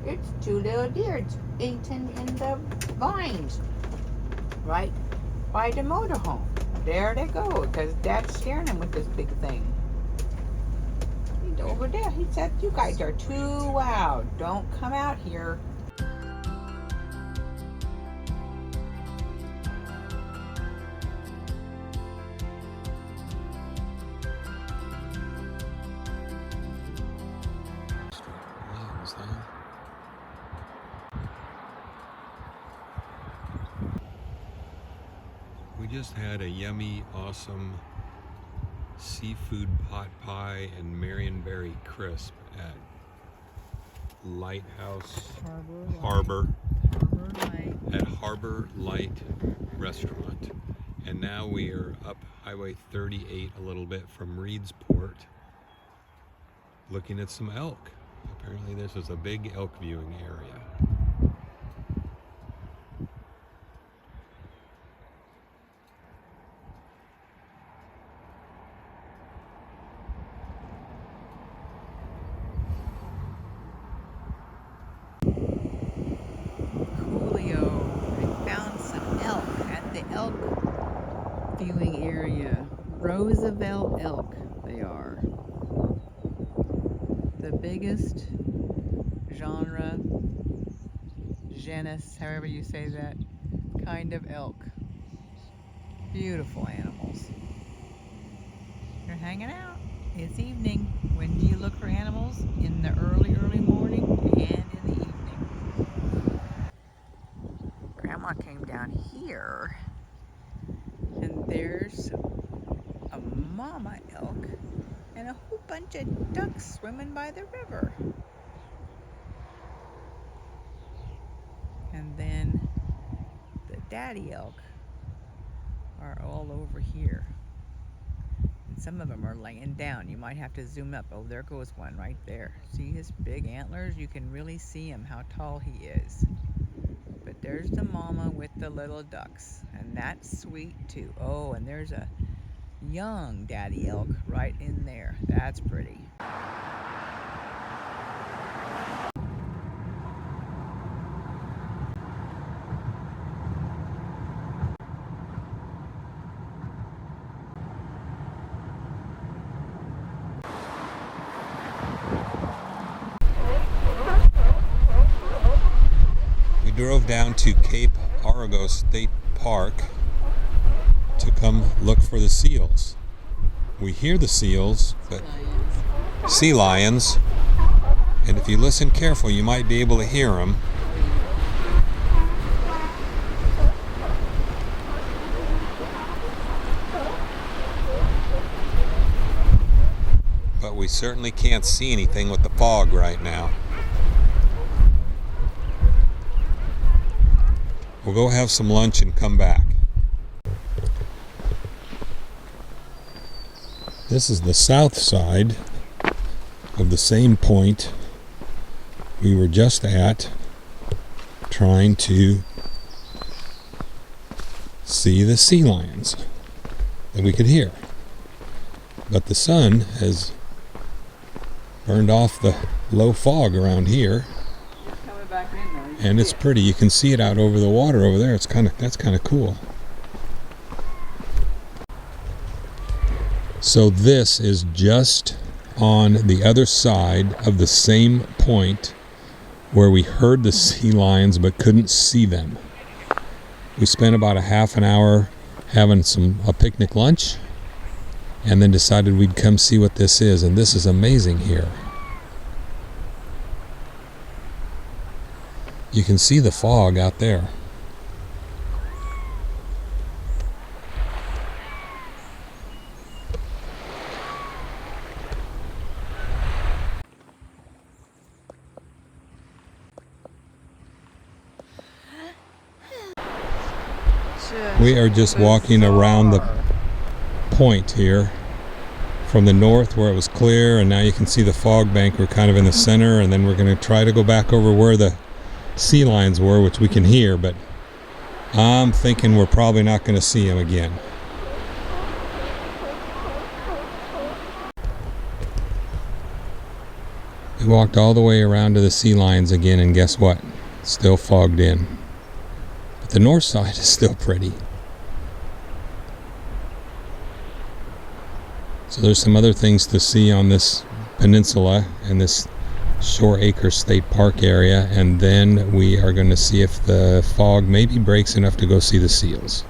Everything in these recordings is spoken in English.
It's two little deer. It's eating in the vines, right by the motorhome. There they go, because Dad's scaring him with this big thing. He's over there. He said, "You guys are too loud. Don't come out here." We just had a yummy, awesome seafood pot pie and Marionberry crisp at Lighthouse Harbor Light Restaurant. And now we are up Highway 38 a little bit from Reedsport, looking at some elk. Apparently this is a big elk viewing area. Viewing area. Roosevelt elk, they are. The biggest genus, however you say that, kind of elk. Beautiful animals. They're hanging out. It's evening. When do you look for animals? In the early morning and in the evening. Grandma came down here. And there's a mama elk and a whole bunch of ducks swimming by the river. And then the daddy elk are all over here. And some of them are laying down. You might have to zoom up. Oh, there goes one right there. See his big antlers? You can really see him, how tall he is. But there's the mama with the little ducks, and that's sweet too. Oh, and there's a young daddy elk right in there. That's pretty. Drove down to Cape Arago State Park to come look for the seals. We hear the seals, but sea lions, and if you listen careful, you might be able to hear them. But we certainly can't see anything with the fog right now. We'll go have some lunch and come back. This is the south side of the same point we were just at, trying to see the sea lions that we could hear. But the sun has burned off the low fog around here. And it's pretty. You can see it out over the water over there. That's kind of cool. So this is just on the other side of the same point where we heard the sea lions but couldn't see them. We spent about a half an hour having a picnic lunch, and then decided we'd come see what this is. And this is amazing here. You can see the fog out there. We are just walking around the point here from the north where it was clear, and now you can see the fog bank. We're kind of in the center, and then we're going to try to go back over where the sea lions were, which we can hear, but I'm thinking we're probably not going to see them again. We walked all the way around to the sea lions again, and guess what? Still fogged in. But the north side is still pretty. So there's some other things to see on this peninsula and this Shore Acres State Park area, and then we are going to see if the fog maybe breaks enough to go see the seals.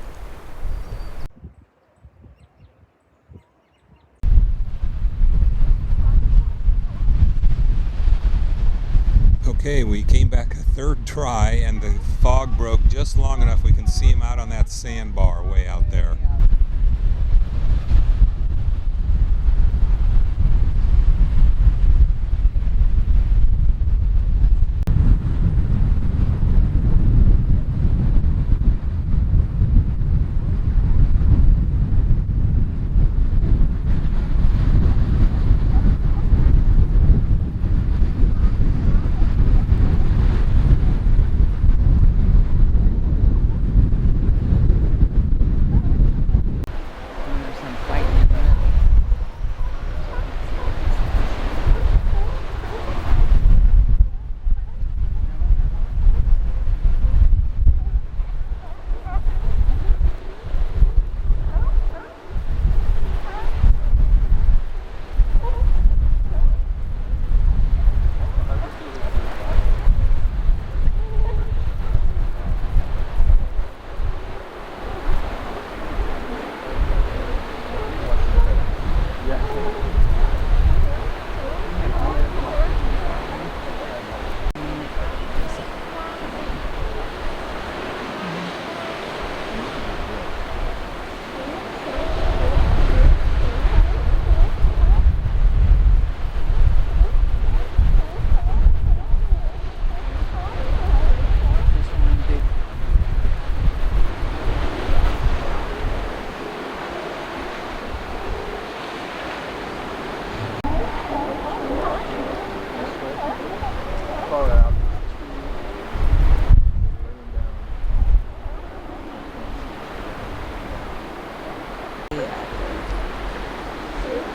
Okay, we came back a third try and the fog broke just long enough we can see him out on that sandbar way out there.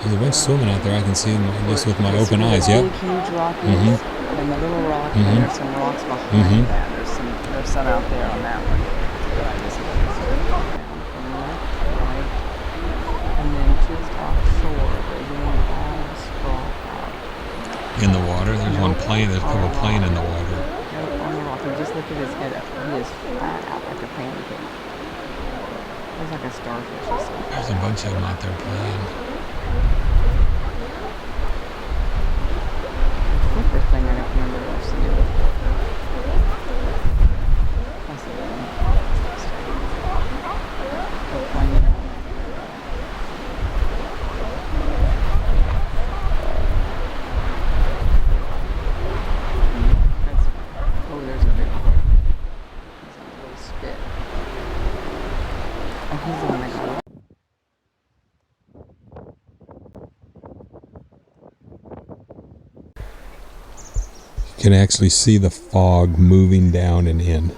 There's a bunch swimming out there. I can see them just with my open eyes. Yep. Big, huge rockies and the little rock, and there's some rocks behind that. There's some out there on that one. But I just down from left to right, and then just offshore, there's one all sprawled out. In the water? There's one plane. There's a couple plane in the water. No, on the rock. And just look at his head up. He is flat out like a pancake. Looks like a starfish or something. There's a bunch of them out there playing. Flipper thing I don't remember ever seeing before. That's the one. Oh, there's a big one. He's on a little spit. Oh, he's the one that got up. You can actually see the fog moving down and in.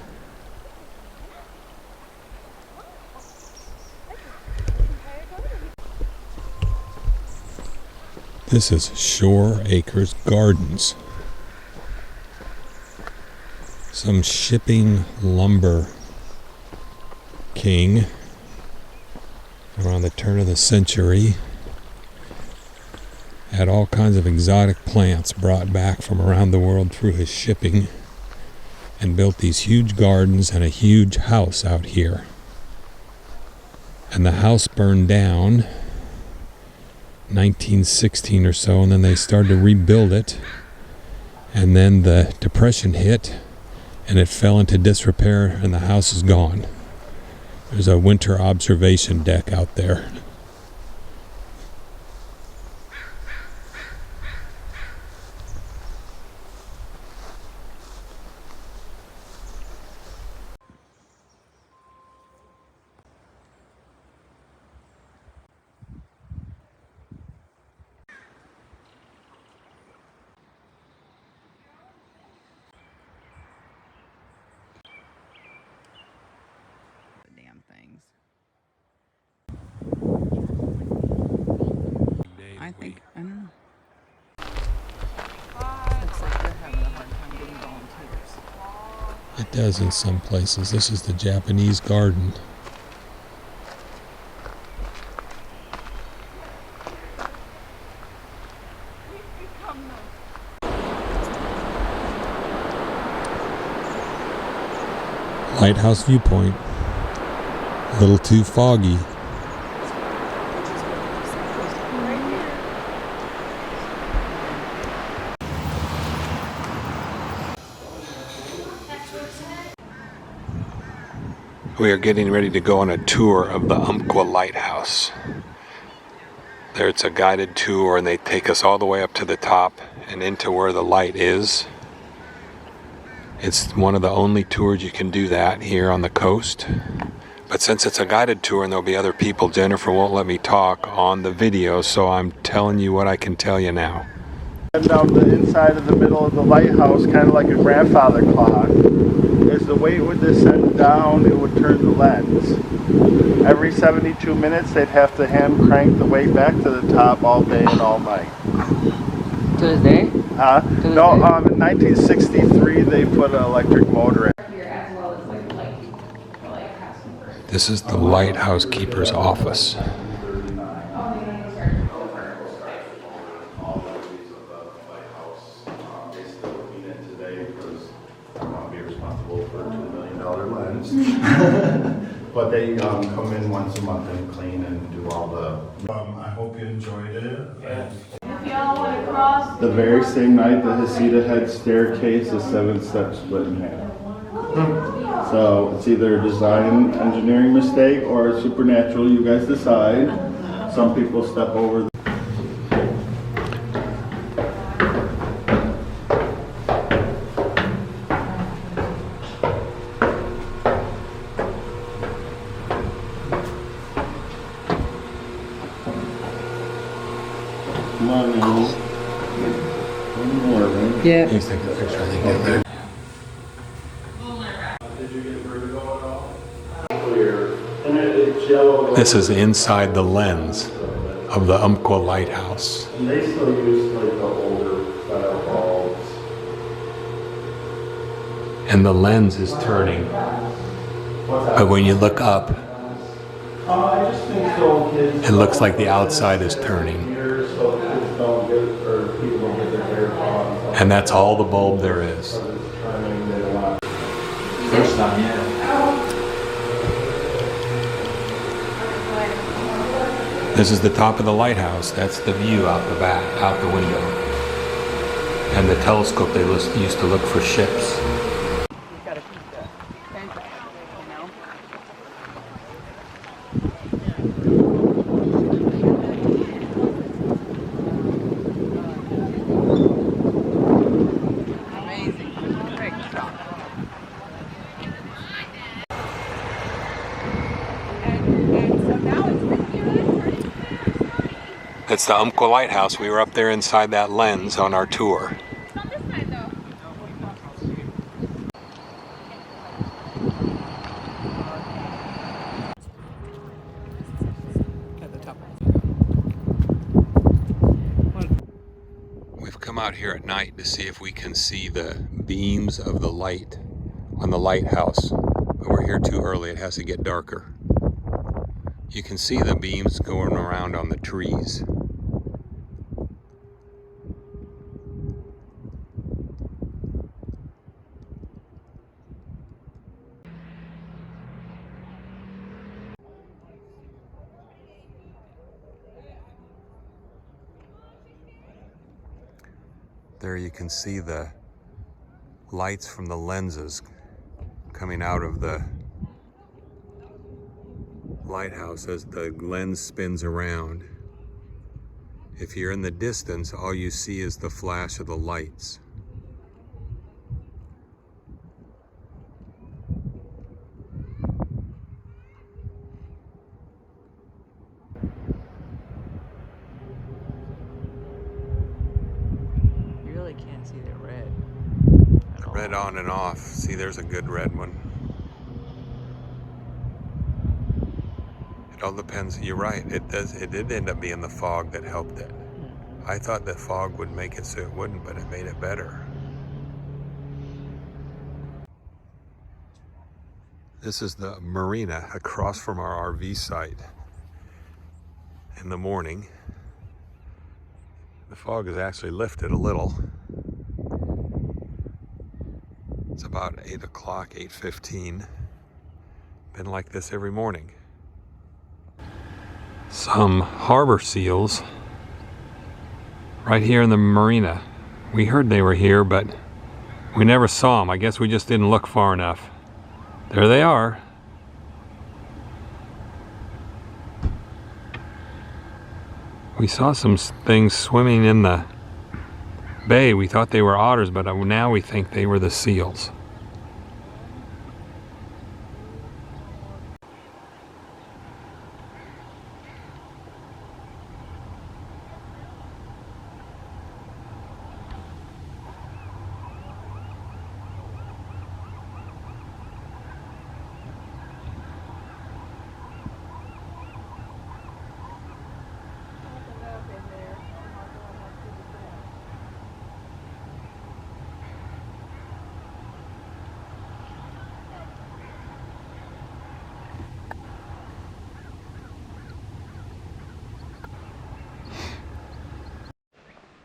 This is Shore Acres Gardens. Some shipping lumber king around the turn of the century had all kinds of exotic plants brought back from around the world through his shipping, and built these huge gardens and a huge house out here. And the house burned down 1916 or so, and then they started to rebuild it, and then the Depression hit and it fell into disrepair and the house is gone. There's a winter observation deck out there. Things. I think, I don't know. Hi. does in some places. This is the Japanese garden. Lighthouse viewpoint. A little too foggy. We are getting ready to go on a tour of the Umpqua Lighthouse. There it's a guided tour and they take us all the way up to the top and into where the light is. It's one of the only tours you can do that here on the coast. But since it's a guided tour and there'll be other people, Jennifer won't let me talk on the video, so I'm telling you what I can tell you now. Down the inside of the middle of the lighthouse, kind of like a grandfather clock. As the weight would descend down, it would turn the lens. Every 72 minutes, they'd have to hand crank the weight back to the top all day and all night. To this day? No, in 1963, they put an electric motor in. This is the lighthouse keeper's office. But they come in once a month and clean and do all the... I hope you enjoyed it. If y'all want to cross... The very same night, the Hesita head staircase is 7 steps split in half. So it's either a design engineering mistake or a supernatural, you guys decide. Some people step over Come on now. One more, right? Yeah. He's taking a picture, I think, down there. Did you get vertigo at all? Clear. And it's yellow. This is inside the lens of the Umpqua Lighthouse. And they still use like the older style bulbs. And the lens is turning. But when you look up, I just think so kids. it looks like the outside is turning. So kids don't get, or people don't get their hair caught. And that's all the bulb there is. First time, yeah. This is the top of the lighthouse. That's the view out the back, out the window. And the telescope they used to look for ships. It's the Umpqua Lighthouse. We were up there inside that lens on our tour. We've come out here at night to see if we can see the beams of the light on the lighthouse. But we're here too early. It has to get darker. You can see the beams going around on the trees. There you can see the lights from the lenses coming out of the lighthouse as the lens spins around. If you're in the distance, all you see is the flash of the lights. You really can't see the red. The red on and off. See, there's a good red one. It all depends. You're right. It did end up being the fog that helped it. I thought the fog would make it so it wouldn't, but it made it better. This is the Marina across from our RV site. In the morning, the fog has actually lifted a little. It's about 8 o'clock, 8:15. Been like this every morning. Some harbor seals right here in the marina. We heard they were here, but we never saw them. I guess we just didn't look far enough. There they are. We saw some things swimming in the bay. We thought they were otters, but now we think they were the seals.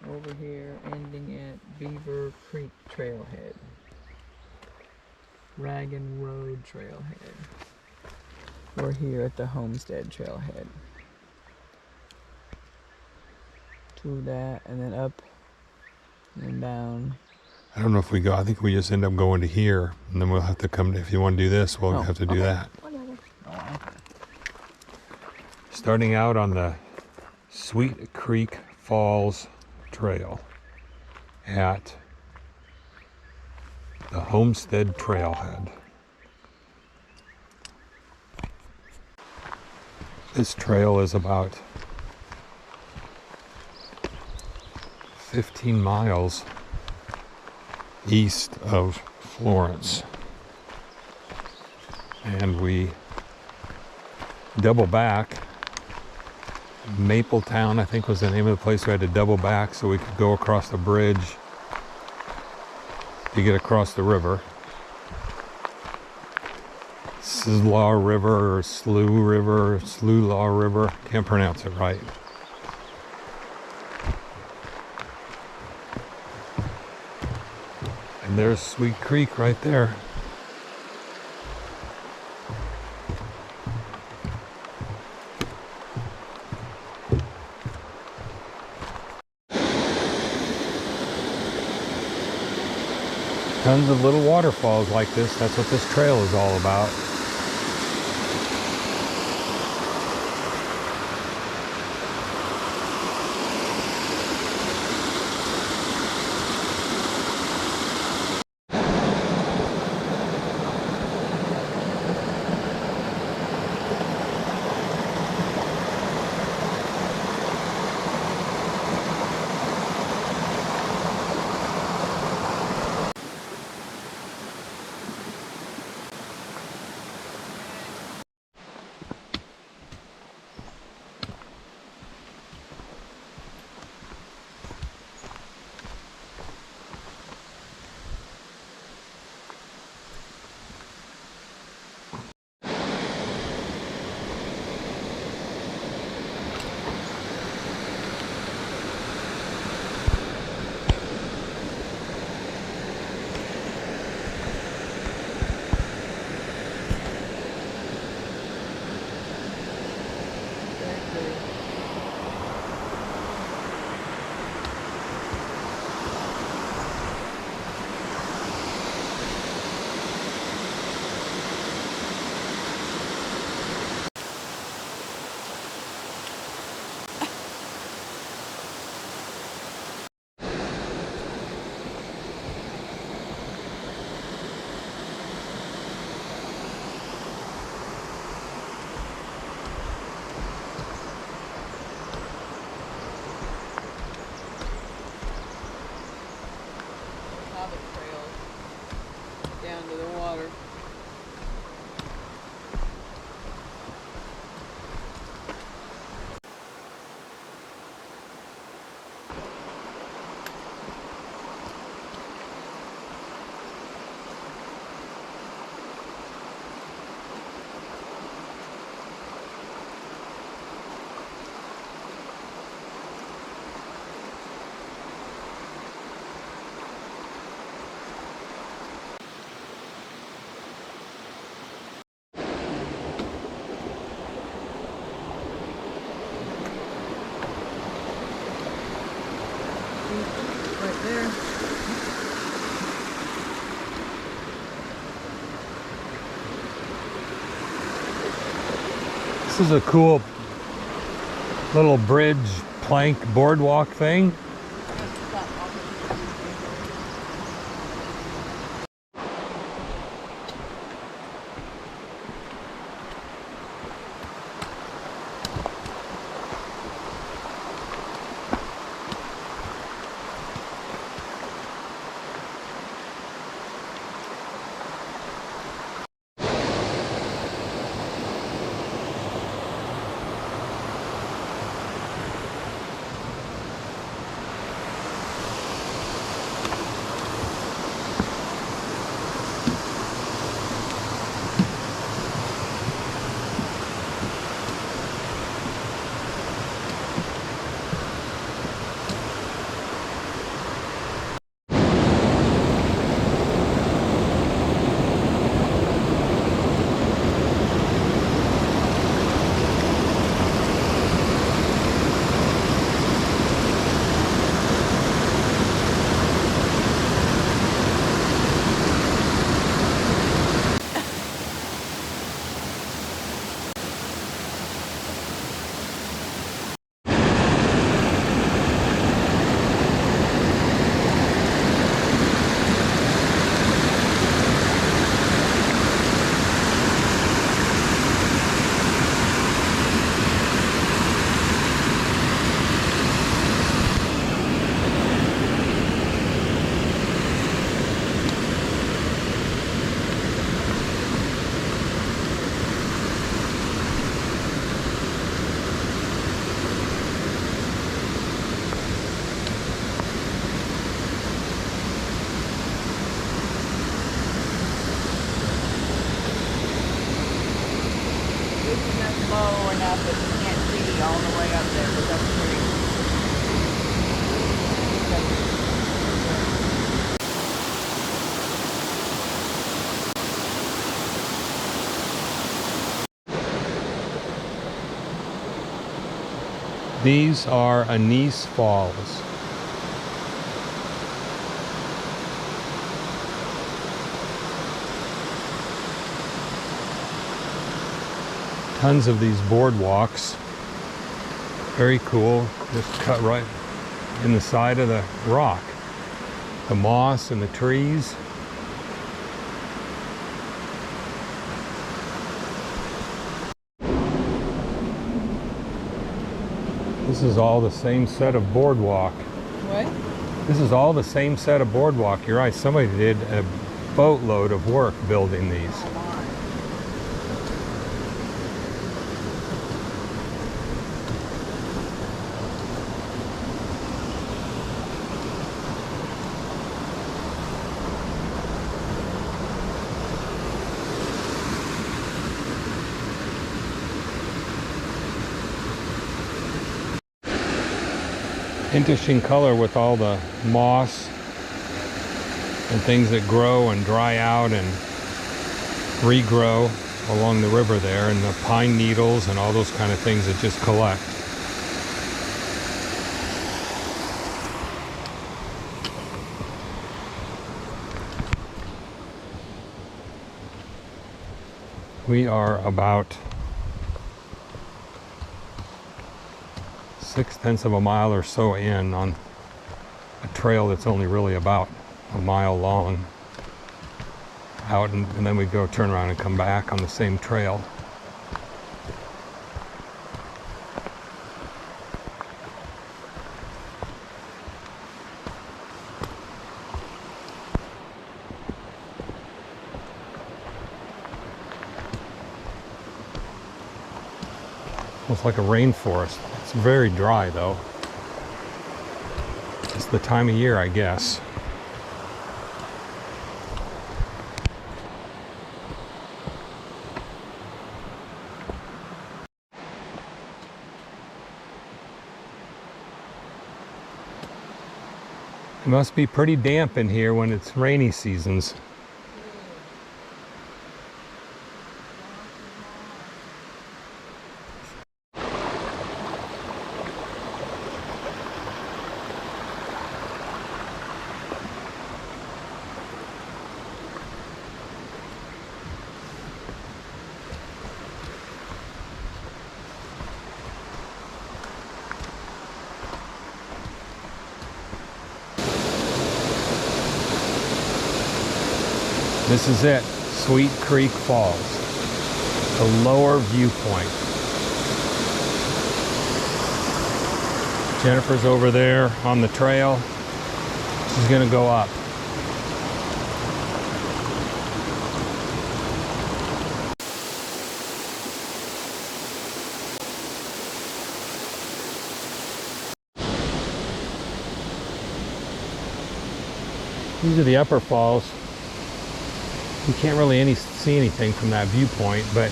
Over here, ending at Beaver Creek Trailhead. Ragan Road Trailhead. We're here at the Homestead Trailhead. To that, and then up, and then down. I don't know if we go. I think we just end up going to here, and then we'll have to come. If you want to do this, we'll have to do that. Starting out on the Sweet Creek Falls Trail at the Homestead Trailhead. This trail is about 15 miles east of Florence, and we double back. Mapletown, I think, was the name of the place. We had to double back so we could go across the bridge to get across the river. Slaw River or Slough River, can't pronounce it right. And there's Sweet Creek right there. Tons of little waterfalls like this. That's what this trail is all about. right there. This is a cool little bridge plank boardwalk thing. Low enough that you can't see all the way up there, but that's pretty. These are Anise Falls. Tons of these boardwalks. Very cool. Just cut right in the side of the rock. The moss and the trees. This is all the same set of boardwalk. What? This is all the same set of boardwalk. You're right, somebody did a boatload of work building these. Interesting color with all the moss and things that grow and dry out and regrow along the river there, and the pine needles and all those kind of things that just collect. We are about 6/10 of a mile or so in on a trail that's only really about a mile long out, and then we go turn around and come back on the same trail. Almost like a rainforest. It's very dry though. It's the time of year, I guess. It must be pretty damp in here when it's rainy seasons. This is it, Sweet Creek Falls, the lower viewpoint. Jennifer's over there on the trail. She's gonna go up. These are the upper falls. You can't really see anything from that viewpoint, but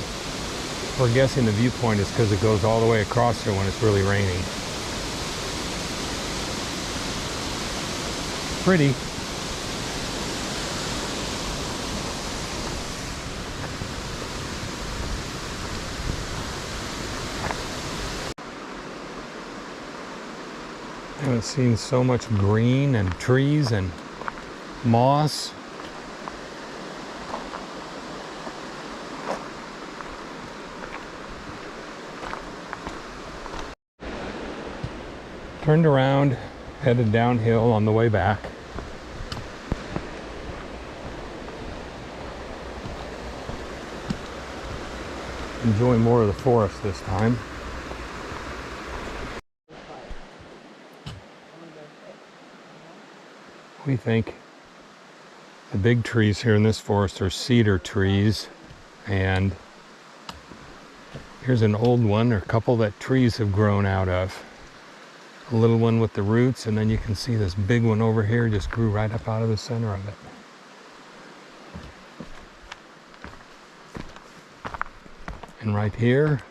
we're guessing the viewpoint is because it goes all the way across here when it's really raining. Pretty. I haven't seen so much green and trees and moss. Turned around, headed downhill on the way back. Enjoy more of the forest this time. We think the big trees here in this forest are cedar trees, and here's an old one, or a couple that trees have grown out of. A little one with the roots, and then you can see this big one over here just grew right up out of the center of it. And right here,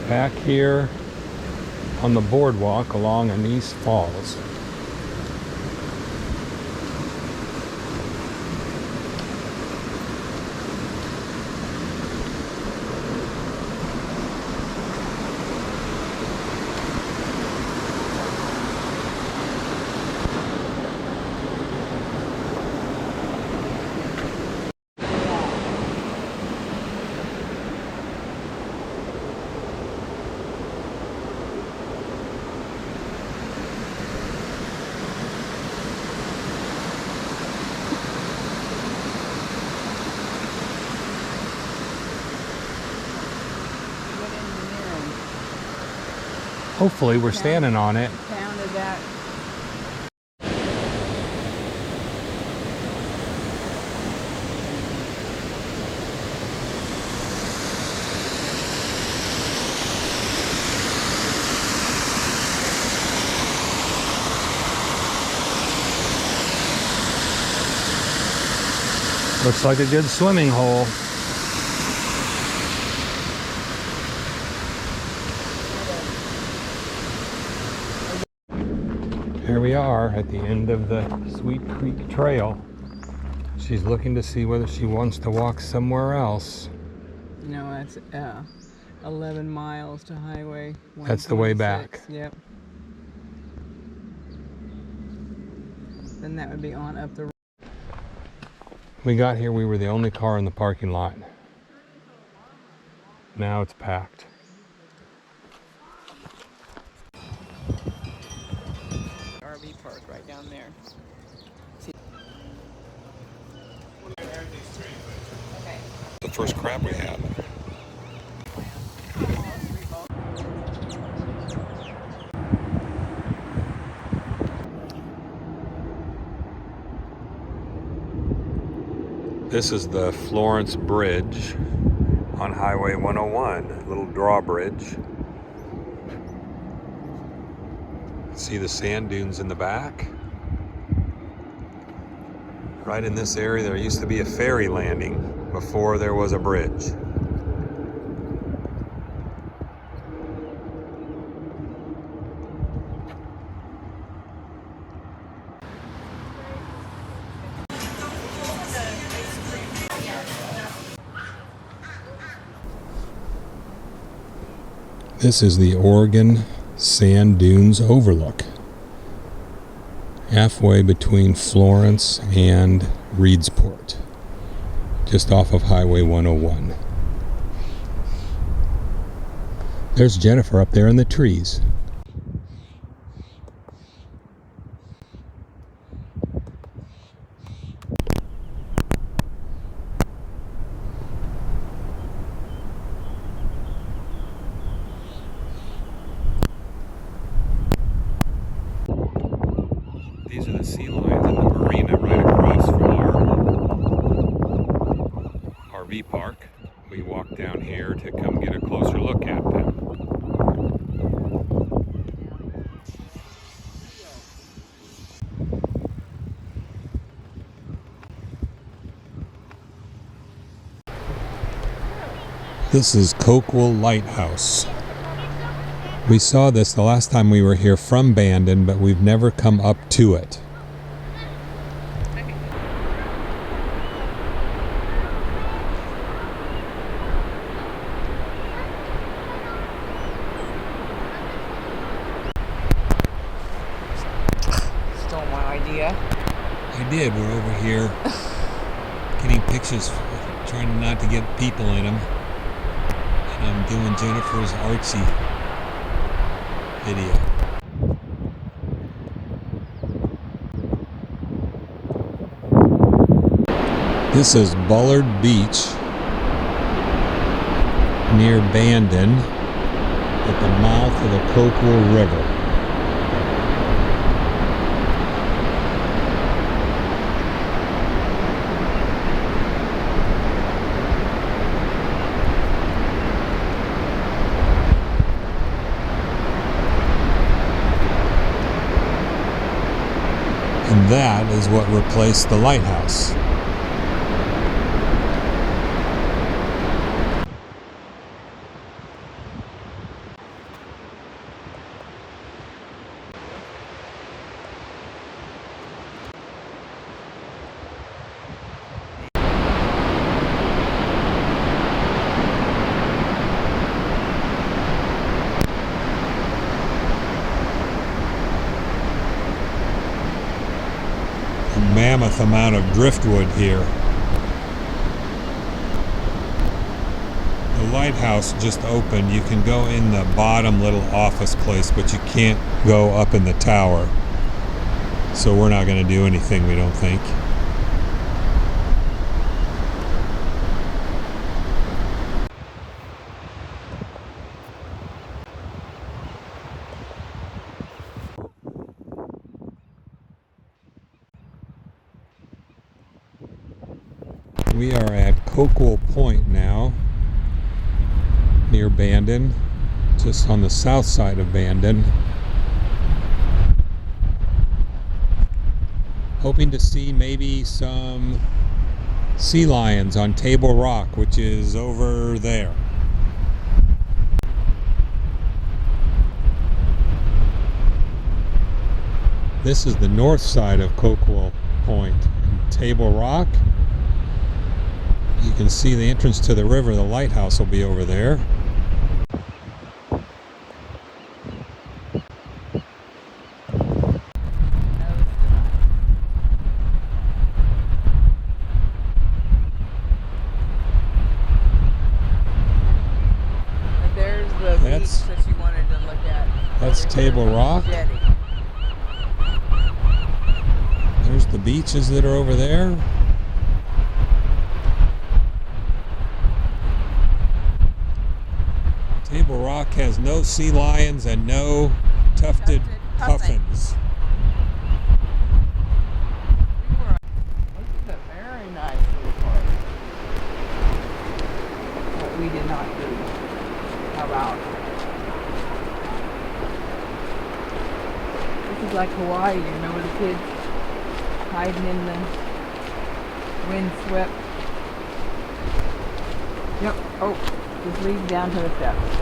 back here on the boardwalk along Anise Falls. Hopefully we're standing on it. Pounded that. Looks like a good swimming hole. Here we are at the end of the Sweet Creek Trail. She's looking to see whether she wants to walk somewhere else. No, that's 11 miles to Highway 126. That's the way back. Yep. Then that would be on up the road. We got here, we were the only car in the parking lot. Now it's packed. RV park right down there. The first crab we had. This is the Florence Bridge on Highway 101, little drawbridge. See the sand dunes in the back? Right in this area there used to be a ferry landing before there was a bridge. This is the Oregon Sand Dunes Overlook, halfway between Florence and Reedsport, just off of Highway 101. There's Jennifer up there in the trees. These are the sea lions in the marina right across from our RV park. We walked down here to come get a closer look at them. This is Coquille Lighthouse. We saw this the last time we were here from Bandon, but we've never come up to it. Stole my idea. I did. We're over here getting pictures, trying not to get people in them. And I'm doing Jennifer's artsy video. This is Bullard Beach near Bandon at the mouth of the Coquille River. And that is what replaced the lighthouse. Mammoth amount of driftwood here. The lighthouse just opened. You can go in the bottom little office place, but you can't go up in the tower. So we're not going to do anything, we don't think. We are at Coquille Point now, near Bandon, just on the south side of Bandon. Hoping to see maybe some sea lions on Table Rock, which is over there. This is the north side of Coquille Point. Table Rock. You can see the entrance to the river. The lighthouse will be over there. There's the beach that you wanted to look at. That's Table Rock. There's the beaches that are over there. Table Rock has no sea lions and no tufted puffins. This is a very nice little park. But we did not do. How about? This is like Hawaii, you remember the kids hiding in the windswept. Yep. Oh, just lead down to the steps.